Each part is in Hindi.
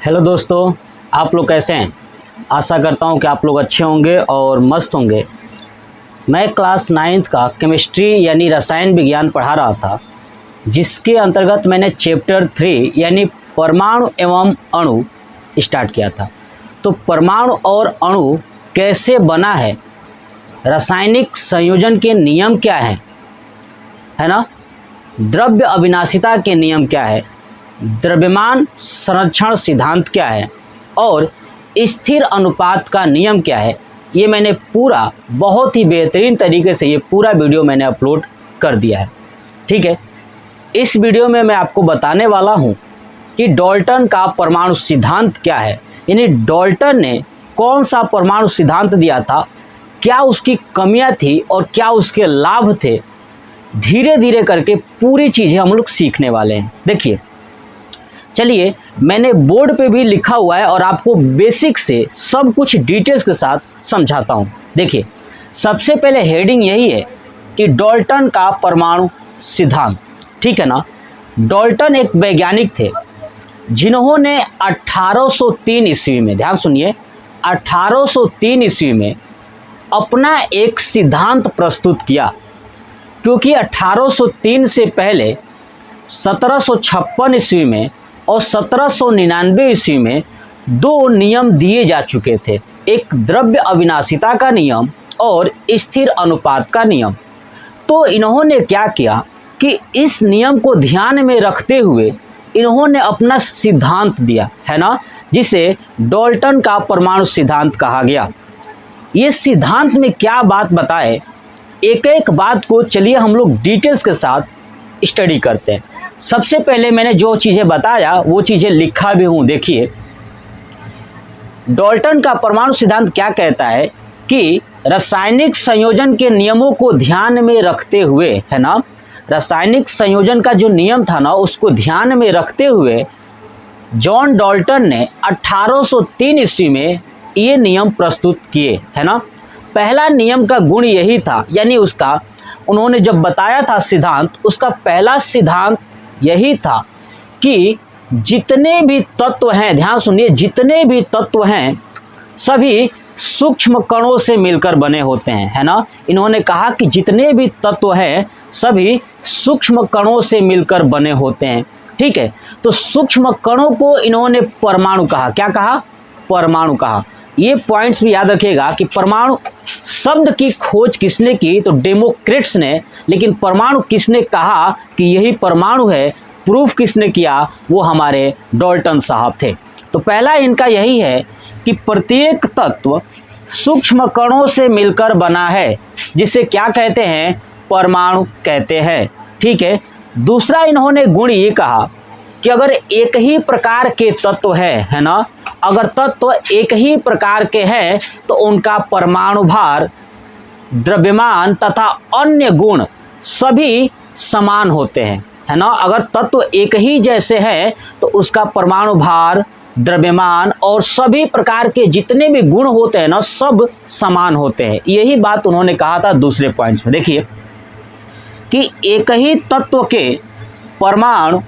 हेलो दोस्तों, आप लोग कैसे हैं। आशा करता हूं कि आप लोग अच्छे होंगे और मस्त होंगे। मैं क्लास 9th का केमिस्ट्री यानी रसायन विज्ञान पढ़ा रहा था, जिसके अंतर्गत मैंने चैप्टर 3 यानी परमाणु एवं अणु स्टार्ट किया था। तो परमाणु और अणु कैसे बना है, रासायनिक संयोजन के नियम क्या हैं, है ना, द्रव्य अविनाशिता के नियम क्या है, द्रव्यमान संरक्षण सिद्धांत क्या है और स्थिर अनुपात का नियम क्या है, ये मैंने पूरा बहुत ही बेहतरीन तरीके से ये पूरा वीडियो मैंने अपलोड कर दिया है। ठीक है, इस वीडियो में मैं आपको बताने वाला हूँ कि डाल्टन का परमाणु सिद्धांत क्या है, यानी डाल्टन ने कौन सा परमाणु सिद्धांत दिया था, क्या उसकी कमियां थी और क्या उसके लाभ थे। धीरे धीरे करके पूरी चीज़ें हम लोग सीखने वाले हैं। देखिए, चलिए, मैंने बोर्ड पे भी लिखा हुआ है और आपको बेसिक से सब कुछ डिटेल्स के साथ समझाता हूँ। देखिए, सबसे पहले हेडिंग यही है कि डाल्टन का परमाणु सिद्धांत। ठीक है ना। डाल्टन एक वैज्ञानिक थे जिन्होंने 1803 ईस्वी में, ध्यान सुनिए, 1803 ईस्वी में अपना एक सिद्धांत प्रस्तुत किया। क्योंकि 1803 से पहले 1756 ईस्वी में और 1799 ईस्वी में दो नियम दिए जा चुके थे, एक द्रव्य अविनाशिता का नियम और स्थिर अनुपात का नियम। तो इन्होंने क्या किया कि इस नियम को ध्यान में रखते हुए इन्होंने अपना सिद्धांत दिया, है ना, जिसे डाल्टन का परमाणु सिद्धांत कहा गया। ये सिद्धांत में क्या बात बताए, एक एक बात को चलिए हम लोग डिटेल्स के साथ स्टडी करते हैं। सबसे पहले मैंने जो चीज़ें बताया वो चीज़ें लिखा भी हूँ। देखिए, डाल्टन का परमाणु सिद्धांत क्या कहता है कि रासायनिक संयोजन के नियमों को ध्यान में रखते हुए, है ना, रासायनिक संयोजन का जो नियम था ना, उसको ध्यान में रखते हुए जॉन डाल्टन ने 1803 ईस्वी में ये नियम प्रस्तुत किए, है ना। पहला नियम का गुण यही था, यानी उसका उन्होंने जब बताया था सिद्धांत, उसका पहला सिद्धांत यही था कि जितने भी तत्व हैं, ध्यान सुनिए, जितने भी तत्व हैं सभी सूक्ष्म कणों से मिलकर बने होते हैं, है ना। इन्होंने कहा कि जितने भी तत्व हैं सभी सूक्ष्म कणों से मिलकर बने होते हैं। ठीक है, तो सूक्ष्म कणों को इन्होंने परमाणु कहा। क्या कहा? परमाणु कहा। ये पॉइंट्स भी याद रखिएगा कि परमाणु शब्द की खोज किसने की, तो डेमोक्रिट्स ने, लेकिन परमाणु किसने कहा कि यही परमाणु है, प्रूफ किसने किया, वो हमारे डाल्टन साहब थे। तो पहला इनका यही है कि प्रत्येक तत्व सूक्ष्म कणों से मिलकर बना है, जिसे क्या कहते हैं, परमाणु कहते हैं। ठीक है, दूसरा इन्होंने गुण ये कहा कि अगर एक ही प्रकार के तत्व है ना, अगर तत्व एक ही प्रकार के हैं तो उनका परमाणु भार, द्रव्यमान तथा अन्य गुण सभी समान होते हैं, है ना। अगर तत्व एक ही जैसे हैं तो उसका परमाणु भार, द्रव्यमान और सभी प्रकार के जितने भी गुण होते हैं ना, सब समान होते हैं। यही बात उन्होंने कहा था दूसरे पॉइंट्स में। देखिए कि एक ही तत्व के परमाणु,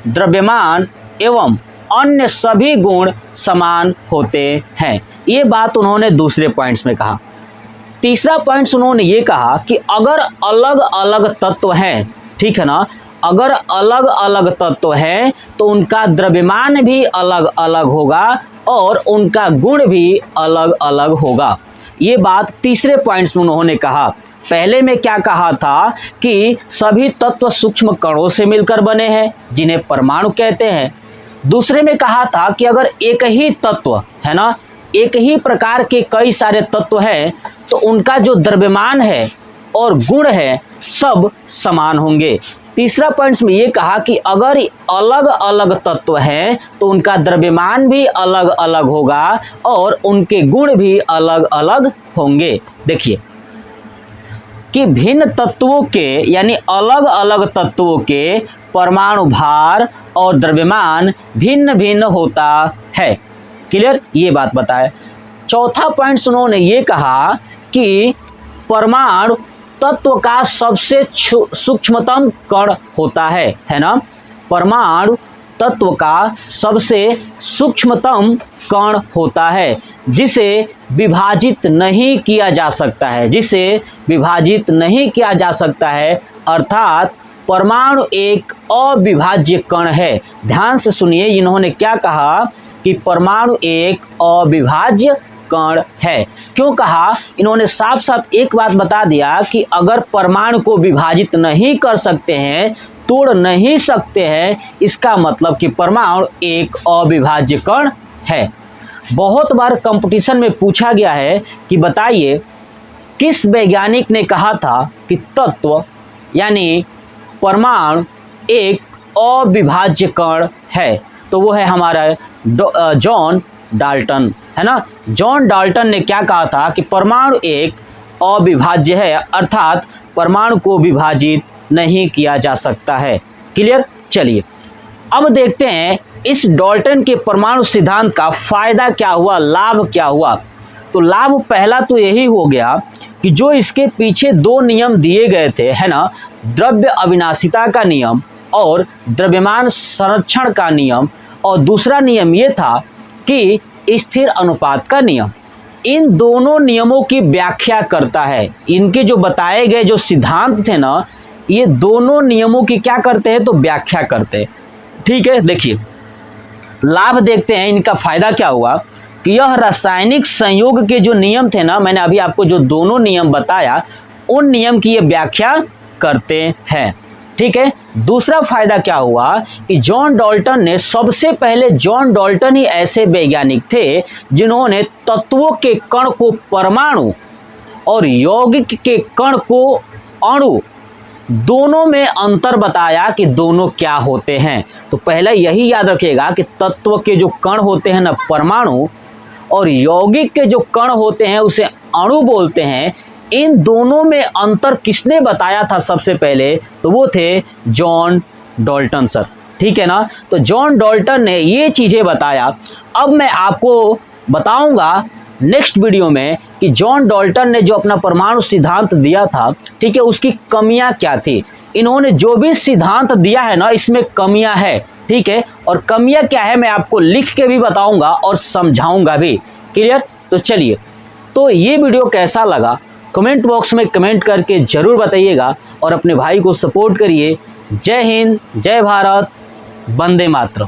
द्रव्यमान एवं अन्य सभी गुण समान होते हैं, ये बात उन्होंने दूसरे पॉइंट्स में कहा। तीसरा पॉइंट्स उन्होंने ये कहा कि अगर अलग अलग तत्व हैं, ठीक है ना, अगर अलग अलग तत्व हैं तो उनका द्रव्यमान भी अलग अलग होगा और उनका गुण भी अलग अलग होगा। ये बात तीसरे पॉइंट्स में उन्होंने कहा। पहले में क्या कहा था कि सभी तत्व सूक्ष्म कणों से मिलकर बने हैं, जिन्हें परमाणु कहते हैं। दूसरे में कहा था कि अगर एक ही तत्व, है ना, एक ही प्रकार के कई सारे तत्व हैं तो उनका जो द्रव्यमान है और गुण है सब समान होंगे। तीसरा पॉइंट्स में ये कहा कि अगर अलग अलग तत्व हैं तो उनका द्रव्यमान भी अलग अलग होगा और उनके गुण भी अलग अलग होंगे। देखिए कि भिन्न तत्वों के, यानी अलग अलग तत्वों के परमाणु भार और द्रव्यमान भिन्न भिन्न होता है। क्लियर, ये बात बताए। चौथा पॉइंट उन्होंने ये कहा कि परमाणु तत्व का सबसे सूक्ष्मतम कण होता है ना। परमाणु तत्व का सबसे सूक्ष्मतम कण होता है, जिसे विभाजित नहीं किया जा सकता है, जिसे विभाजित नहीं किया जा सकता है, अर्थात परमाणु एक अविभाज्य कण है। ध्यान से सुनिए, इन्होंने क्या कहा कि परमाणु एक अविभाज्य कण है। क्यों कहा? इन्होंने साफ साफ एक बात बता दिया कि अगर परमाणु को विभाजित नहीं कर सकते हैं, तोड़ नहीं सकते हैं, इसका मतलब कि परमाणु एक अविभाज्य कण है। बहुत बार कंपटीशन में पूछा गया है कि बताइए किस वैज्ञानिक ने कहा था कि तत्व यानी परमाणु एक अविभाज्य कण है, तो वो है हमारा जॉन डाल्टन, है ना। जॉन डाल्टन ने क्या कहा था कि परमाणु एक अविभाज्य है, अर्थात परमाणु को विभाजित नहीं किया जा सकता है। क्लियर? चलिए अब देखते हैं इस डाल्टन के परमाणु सिद्धांत का फायदा क्या हुआ, लाभ क्या हुआ। तो लाभ पहला तो यही हो गया कि जो इसके पीछे दो नियम दिए गए थे, है ना, द्रव्य अविनाशिता का नियम और द्रव्यमान संरक्षण का नियम, और दूसरा नियम ये था कि स्थिर अनुपात का नियम, इन दोनों नियमों की व्याख्या करता है। इनके जो बताए गए जो सिद्धांत थे ना, ये दोनों नियमों की क्या करते हैं, तो व्याख्या करते हैं। ठीक है, देखिए लाभ देखते हैं, इनका फायदा क्या हुआ कि यह रासायनिक संयोग के जो नियम थे ना, मैंने अभी आपको जो दोनों नियम बताया, उन नियम की ये व्याख्या करते हैं। ठीक है, दूसरा फायदा क्या हुआ कि जॉन डाल्टन ने, सबसे पहले जॉन डाल्टन ही ऐसे वैज्ञानिक थे जिन्होंने तत्वों के कण को परमाणु और यौगिक के कण को अणु दोनों में अंतर बताया कि दोनों क्या होते हैं। तो पहले यही याद रखिएगा कि तत्व के जो कण होते हैं ना परमाणु, और यौगिक के जो कण होते हैं उसे अणु बोलते हैं। इन दोनों में अंतर किसने बताया था सबसे पहले, तो वो थे जॉन डाल्टन सर। ठीक है ना, तो जॉन डाल्टन ने ये चीज़ें बताया। अब मैं आपको बताऊंगा नेक्स्ट वीडियो में कि जॉन डाल्टन ने जो अपना परमाणु सिद्धांत दिया था, ठीक है, उसकी कमियां क्या थी। इन्होंने जो भी सिद्धांत दिया है ना, इसमें कमियां है। ठीक है, और कमियां क्या है मैं आपको लिख के भी बताऊंगा और समझाऊंगा भी। क्लियर? तो चलिए, तो ये वीडियो कैसा लगा कमेंट बॉक्स में कमेंट करके ज़रूर बताइएगा और अपने भाई को सपोर्ट करिए। जय हिंद, जय भारत, वंदे मातरम।